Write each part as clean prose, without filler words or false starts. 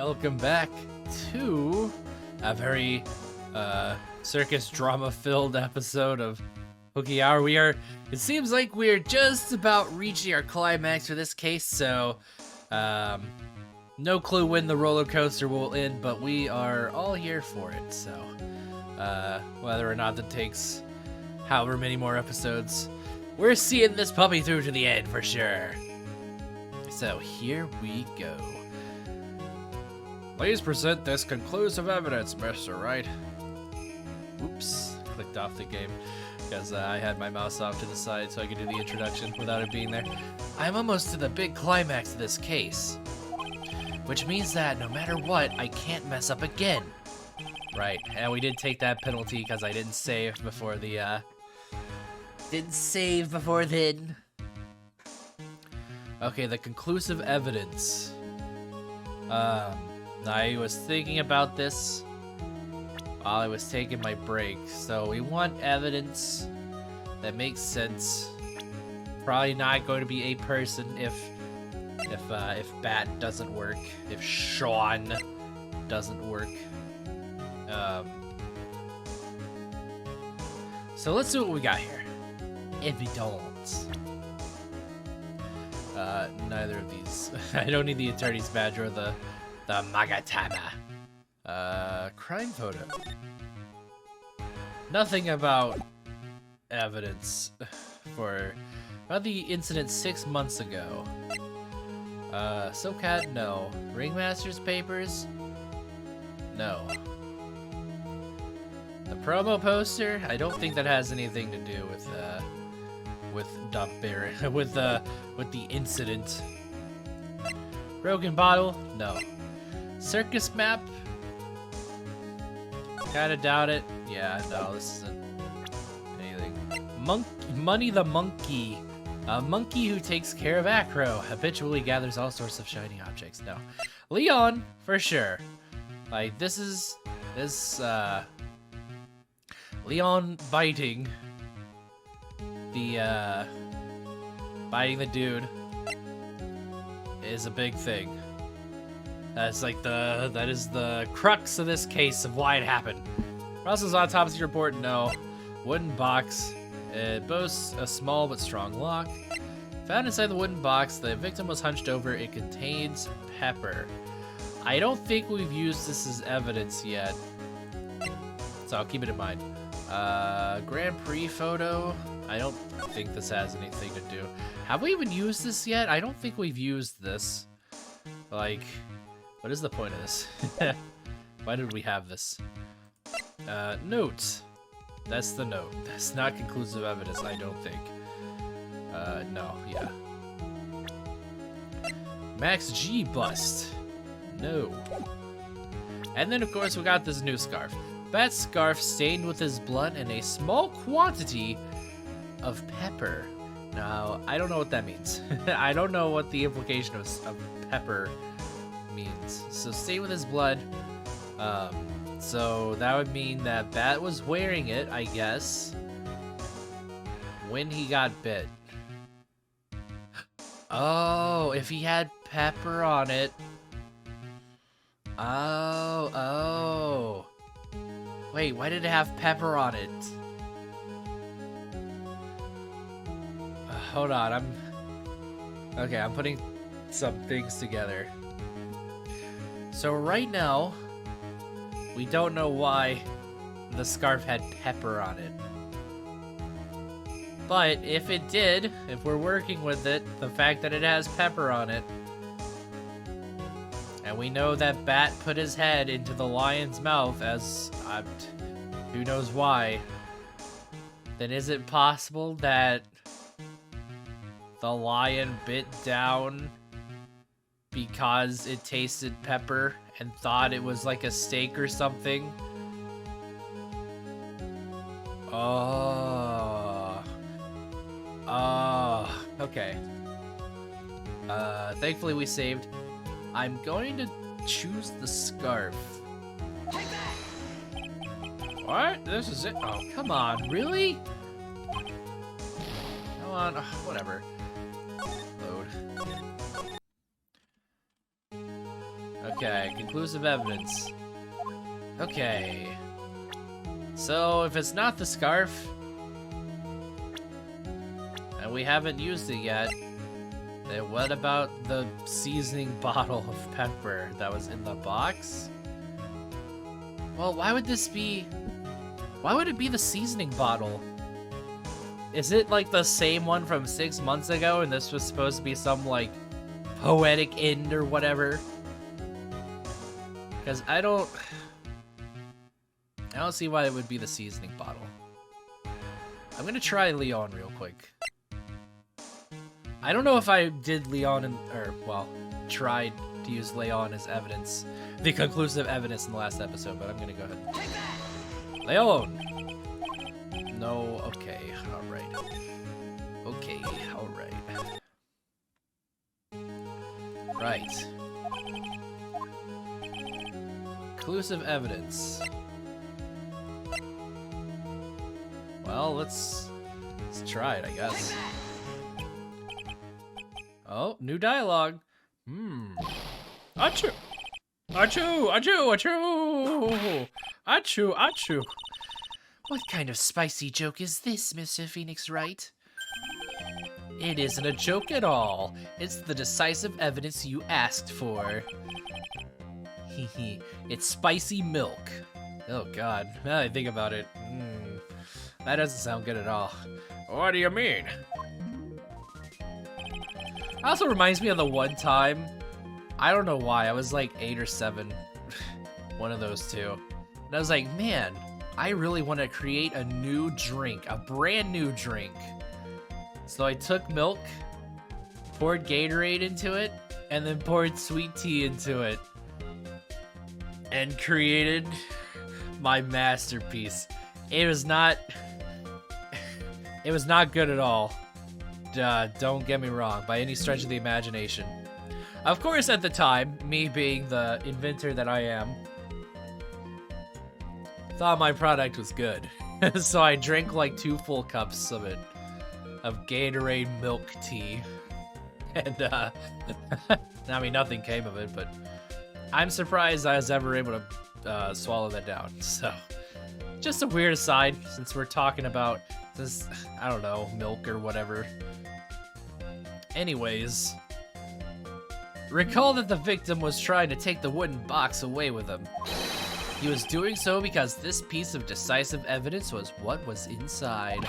Welcome back to a very circus drama-filled episode of Hooky Hour. It seems like we're just about reaching our climax for this case, so no clue when the roller coaster will end, but we are all here for it, so whether or not that takes however many more episodes, we're seeing this puppy through to the end for sure. So here we go. Please present this conclusive evidence, Mr. Wright. Oops, clicked off the game because I had my mouse off to the side so I could do the introduction without it being there. I'm almost to the big climax of this case, which means that no matter what, I can't mess up again. Right, and we did take that penalty because I didn't save before the, then. Okay, the conclusive evidence. I was thinking about this while I was taking my break. So we want evidence that makes sense. Probably not going to be a person if Bat doesn't work, if Sean doesn't work. So let's see what we got here. Evidence. Neither of these. I don't need the attorney's badge or the Magatama. Crime photo. Nothing about evidence about the incident 6 months ago. SoCat, no. Ringmaster's papers? No. The promo poster? I don't think that has anything to do with Dump Baron, with the incident. Broken bottle? No. Circus map? Kinda doubt it. Yeah, no, this isn't anything. Money the monkey. A monkey who takes care of Acro. Habitually gathers all sorts of shiny objects. No. Leon, for sure. Like, Leon biting the dude is a big thing. That's like that is the crux of this case of why it happened. Russell's autopsy report, no. Wooden box. It boasts a small but strong lock. Found inside the wooden box, the victim was hunched over. It contains pepper. I don't think we've used this as evidence yet, so I'll keep it in mind. Grand Prix photo. I don't think this has anything to do. Have we even used this yet? I don't think we've used this. Like, what is the point of this? Why did we have this? Note. That's the note. That's not conclusive evidence, I don't think. No, yeah. Max G bust. No. And then, of course, we got this new scarf. Bat's scarf stained with his blood and a small quantity of pepper. Now, I don't know what that means. I don't know what the implication of pepper means. So, stained with his blood. So that would mean that Bat was wearing it, I guess, when he got bit. Oh, if he had pepper on it. Oh. Wait, why did it have pepper on it? Hold on, I'm putting some things together. So right now, we don't know why the scarf had pepper on it. But if it did, if we're working with it, the fact that it has pepper on it, and we know that Bat put his head into the lion's mouth as, who knows why, then is it possible that the lion bit down because it tasted pepper and thought it was like a steak or something? Okay. Thankfully we saved. I'm going to choose the scarf. What? This is it? Oh, come on, really? Come on, whatever. Load. Okay, conclusive evidence. Okay. So, if it's not the scarf, and we haven't used it yet, then what about the seasoning bottle of pepper that was in the box? Well, why would it be the seasoning bottle? Is it like the same one from 6 months ago and this was supposed to be some like poetic end or whatever? Because I don't see why it would be the seasoning bottle. I'm gonna try Leon real quick. I don't know if I did Leon tried to use Leon as evidence, the conclusive evidence in the last episode, but I'm gonna go ahead. Leon! No, okay, alright. Okay, alright. Right. Conclusive evidence. Well, let's try it, I guess. Oh, new dialogue. Achoo! Achoo! Achoo! Achoo! Achoo! Achoo! What kind of spicy joke is this, Mr. Phoenix Wright? It isn't a joke at all. It's the decisive evidence you asked for. Hehe. It's spicy milk. Oh god, now that I think about it. That doesn't sound good at all. What do you mean? It also reminds me of the one time, I don't know why, I was like 8 or 7, one of those two. And I was like, man, I really want to create a new drink, a brand new drink. So I took milk, poured Gatorade into it, and then poured sweet tea into it. And created my masterpiece. It was not good at all. Don't get me wrong, by any stretch of the imagination. Of course, at the time, me being the inventor that I am, thought my product was good. So I drank like 2 full cups of it, of Gatorade milk tea. And, I mean, nothing came of it, but I'm surprised I was ever able to swallow that down. So, just a weird aside, since we're talking about this, I don't know, milk or whatever. Anyways, recall that the victim was trying to take the wooden box away with him. He was doing so because this piece of decisive evidence was what was inside.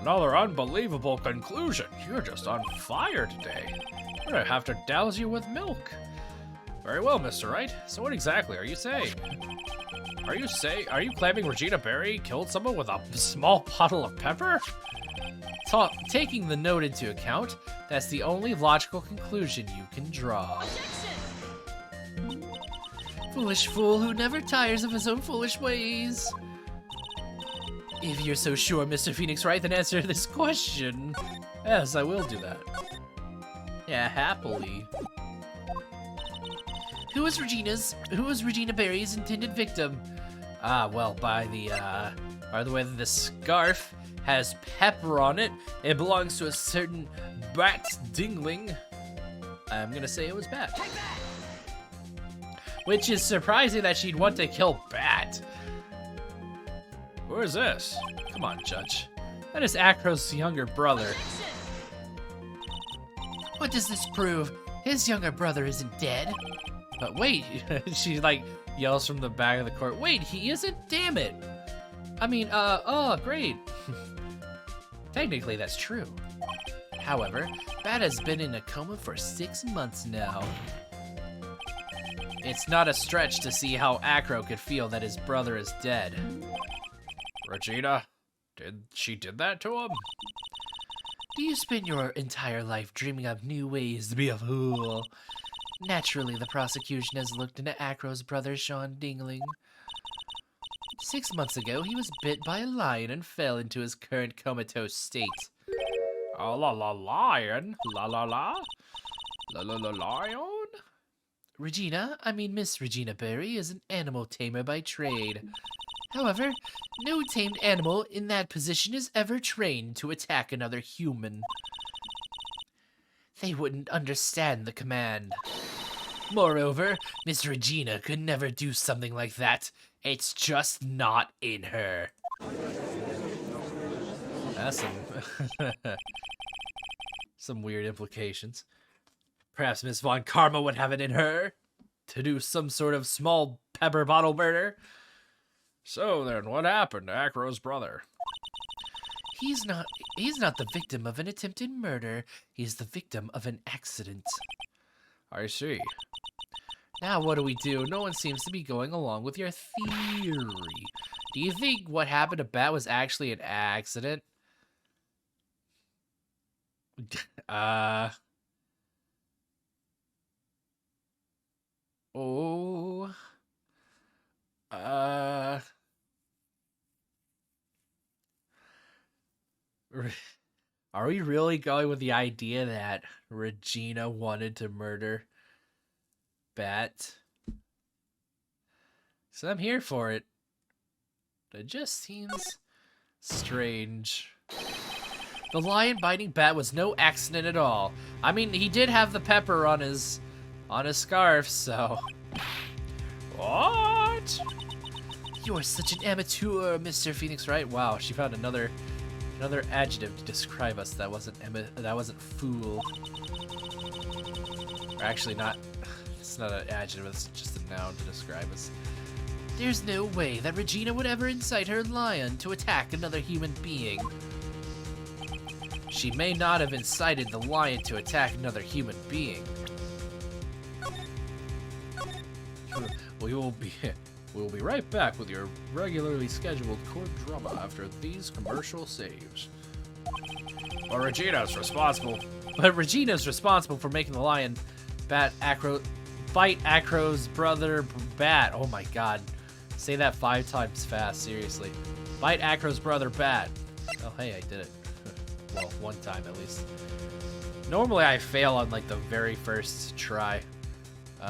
Another unbelievable conclusion. You're just on fire today. I'm gonna have to douse you with milk. Very well, Mr. Wright. So what exactly are you saying? Are you claiming Regina Berry killed someone with a small bottle of pepper? Taking the note into account, that's the only logical conclusion you can draw. Foolish fool who never tires of his own foolish ways. If you're so sure, Mr. Phoenix Wright, then answer this question. Yes, I will do that. Yeah, happily. Who was Regina Berry's intended victim? Well, by the way that the scarf has pepper on it, it belongs to a certain Bat Dingling. I'm gonna say it was Bat. Which is surprising that she'd want to kill Bat. Who is this? Come on, Judge. That is Acro's younger brother. What does this prove? His younger brother isn't dead. But wait, she like yells from the back of the court. Wait, he isn't? Damn it. I mean, oh, great. Technically, that's true. However, Bat has been in a coma for 6 months now. It's not a stretch to see how Acro could feel that his brother is dead. Regina, did that to him? Do you spend your entire life dreaming up new ways to be a fool? Naturally, the prosecution has looked into Acro's brother, Sean Dingling. 6 months ago, he was bit by a lion and fell into his current comatose state. Oh, lion? Lion? Regina, Miss Regina Berry, is an animal tamer by trade. However, no tamed animal in that position is ever trained to attack another human. They wouldn't understand the command. Moreover, Miss Regina could never do something like that. It's just not in her. That's some weird implications. Perhaps Miss Von Karma would have it in her to do some sort of small pepper bottle murder. So then, what happened to Acro's brother? He's not the victim of an attempted murder. He's the victim of an accident. I see. Now what do we do? No one seems to be going along with your theory. Do you think what happened to Bat was actually an accident? Oh. Are we really going with the idea that Regina wanted to murder Bat? So I'm here for it. It just seems strange. The lion biting Bat was no accident at all. I mean, he did have the pepper on his scarf, so... What? You're such an amateur, Mr. Phoenix Wright. Wow, she found another adjective to describe us that wasn't fool. Or actually, not. It's not an adjective. It's just a noun to describe us. There's no way that Regina would ever incite her lion to attack another human being. She may not have incited the lion to attack another human being. We will be right back with your regularly scheduled court drama after these commercial saves. But Regina's responsible for making the lion bite Acro's brother Bat. Oh my god. Say that 5 times fast, seriously. Bite Acro's brother Bat. Oh hey, I did it. Well, 1 time at least. Normally I fail on like the very first try.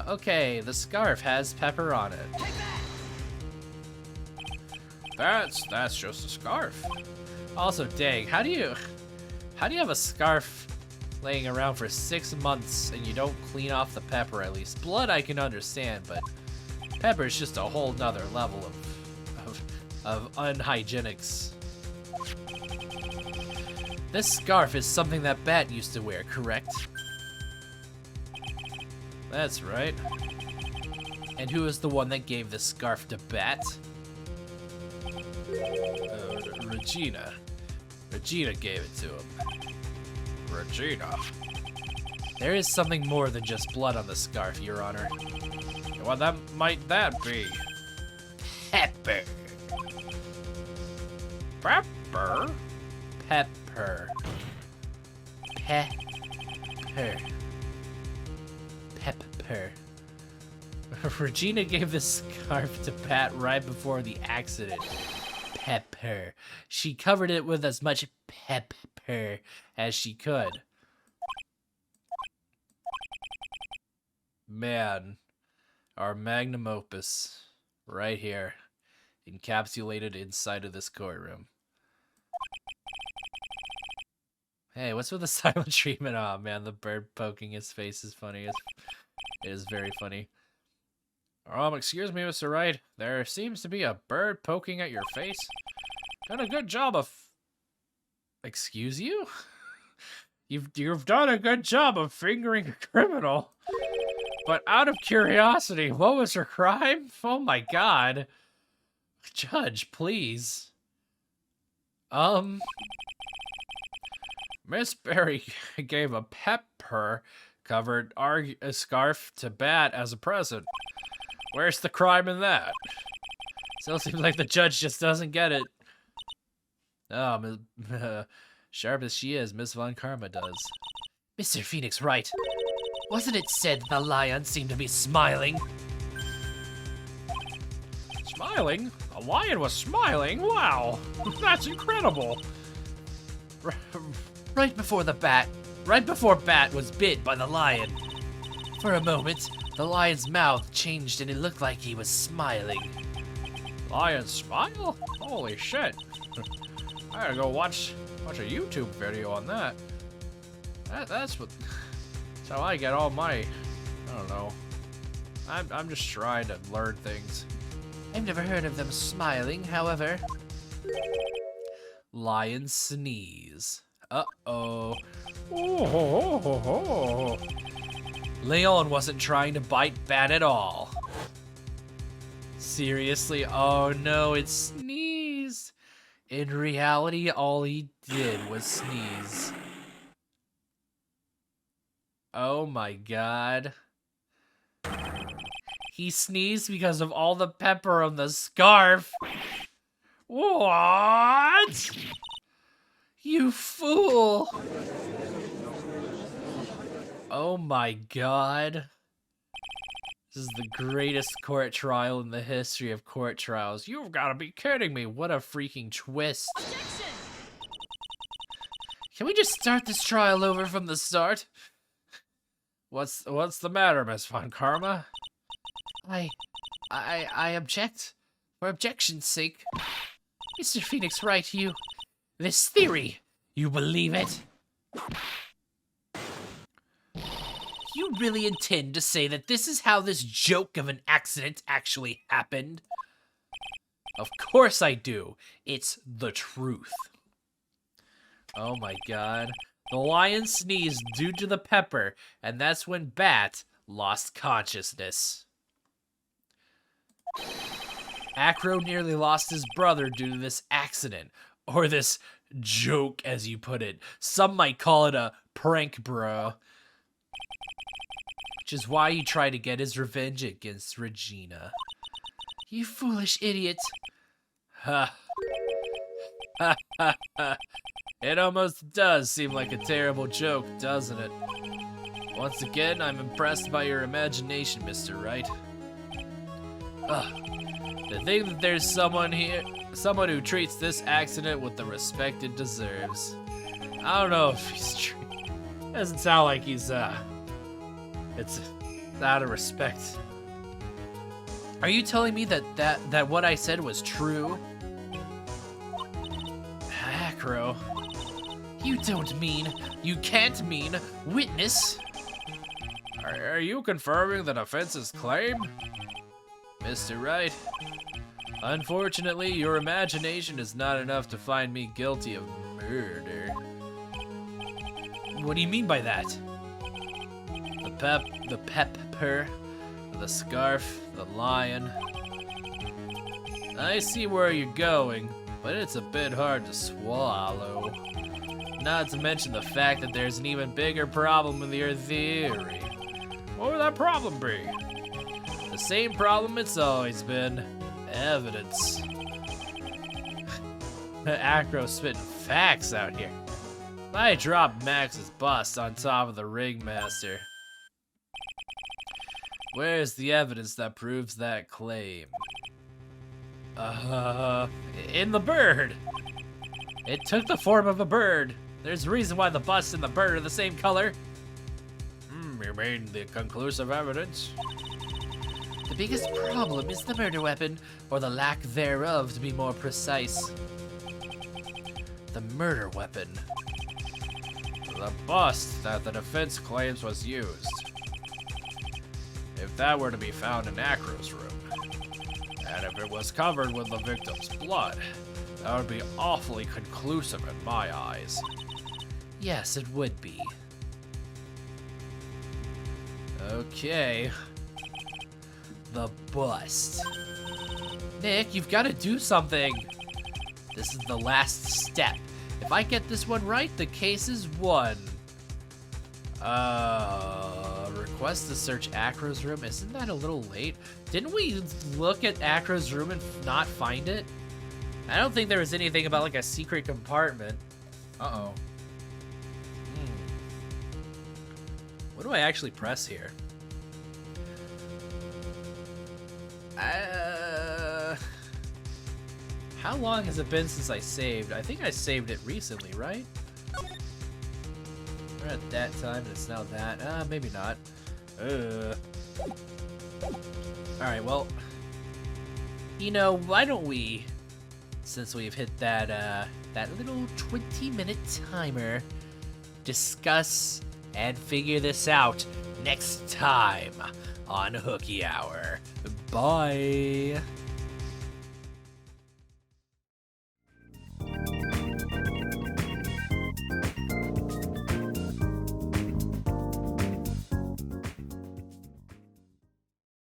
Okay, the scarf has pepper on it. That's just a scarf. Also, dang, how do you have a scarf laying around for 6 months and you don't clean off the pepper at least? Blood I can understand, but pepper is just a whole nother level of unhygienics. This scarf is something that Bat used to wear, correct? That's right. And who is the one that gave the scarf to Bat? Regina. Regina gave it to him. Regina. There is something more than just blood on the scarf, Your Honor. What might that be? Pepper. Pepper? Pepper. Pepper. Pepper. Regina gave the scarf to Bat right before the accident. Pepper. She covered it with as much pepper as she could. Man, our magnum opus, right here, encapsulated inside of this courtroom. Hey, what's with the silent treatment? Oh man, the bird poking his face is funny. It is very funny. Excuse me, Mr. Wright. There seems to be a bird poking at your face. Done a good job of... Excuse you? You've done a good job of fingering a criminal. But out of curiosity, what was her crime? Oh my god. Judge, please. Miss Berry gave a pepper-covered scarf to Bat as a present. Where's the crime in that? Still seems like the judge just doesn't get it. Oh, sharp as she is, Miss Von Karma does. Mr. Phoenix Wright, wasn't it said the lion seemed to be smiling? Smiling? A lion was smiling? Wow, that's incredible. Right before Bat was bit by the lion. For a moment, the lion's mouth changed and it looked like he was smiling. Lion smile? Holy shit. I gotta go watch a YouTube video on that. That's how I get all my, I don't know, I'm just trying to learn things. I've never heard of them smiling, however. Lion sneeze. Uh-oh. Leon wasn't trying to bite Bat at all. Seriously? Oh no, it sneezed. In reality, all he did was sneeze. Oh my god. He sneezed because of all the pepper on the scarf. What? You fool. Oh my god. This is the greatest court trial in the history of court trials. You've got to be kidding me. What a freaking twist. Objection! Can we just start this trial over from the start? What's the matter, Miss Von Karma? I object. For objection's sake. Mr. Phoenix Wright, this theory, you believe it? You really intend to say that this is how this joke of an accident actually happened? Of course I do. It's the truth. Oh my god. The lion sneezed due to the pepper, and that's when Bat lost consciousness. Acro nearly lost his brother due to this accident, or this joke, as you put it. Some might call it a prank, bro. Which is why he tried to get his revenge against Regina. You foolish idiot. Ha. Ha ha ha. It almost does seem like a terrible joke, doesn't it? Once again, I'm impressed by your imagination, Mr. Wright. To think that there's someone here, someone who treats this accident with the respect it deserves. I don't know if he's doesn't sound like he's it's out of respect. Are you telling me that what I said was true? Acro. You don't mean, you can't mean, witness. Are you confirming the defense's claim? Mr. Wright, unfortunately, your imagination is not enough to find me guilty of murder. What do you mean by that? The pepper, the scarf, the lion. I see where you're going, but it's a bit hard to swallow. Not to mention the fact that there's an even bigger problem with your theory. What would that problem be? The same problem it's always been. Evidence. Acro spitting facts out here. I dropped Max's bust on top of the ringmaster. Where's the evidence that proves that claim? In the bird. It took the form of a bird. There's a reason why the bust and the bird are the same color. You mean the conclusive evidence? The biggest problem is the murder weapon, or the lack thereof, to be more precise. The murder weapon. The bust that the defense claims was used. If that were to be found in Acro's room, and if it was covered with the victim's blood, that would be awfully conclusive in my eyes. Yes, it would be. Okay. The bust. Nick, you've got to do something. This is the last step. If I get this one right, the case is won. Request to search Acro's room. Isn't that a little late? Didn't we look at Acro's room and not find it? I don't think there was anything about like a secret compartment. Uh-oh. What do I actually press here? How long has it been since I saved? I think I saved it recently, right? We're at that time and it's now that. Maybe not. Alright, well. You know, why don't we, since we've hit that, that little 20-minute timer, discuss and figure this out next time on Hooky Hour. Bye.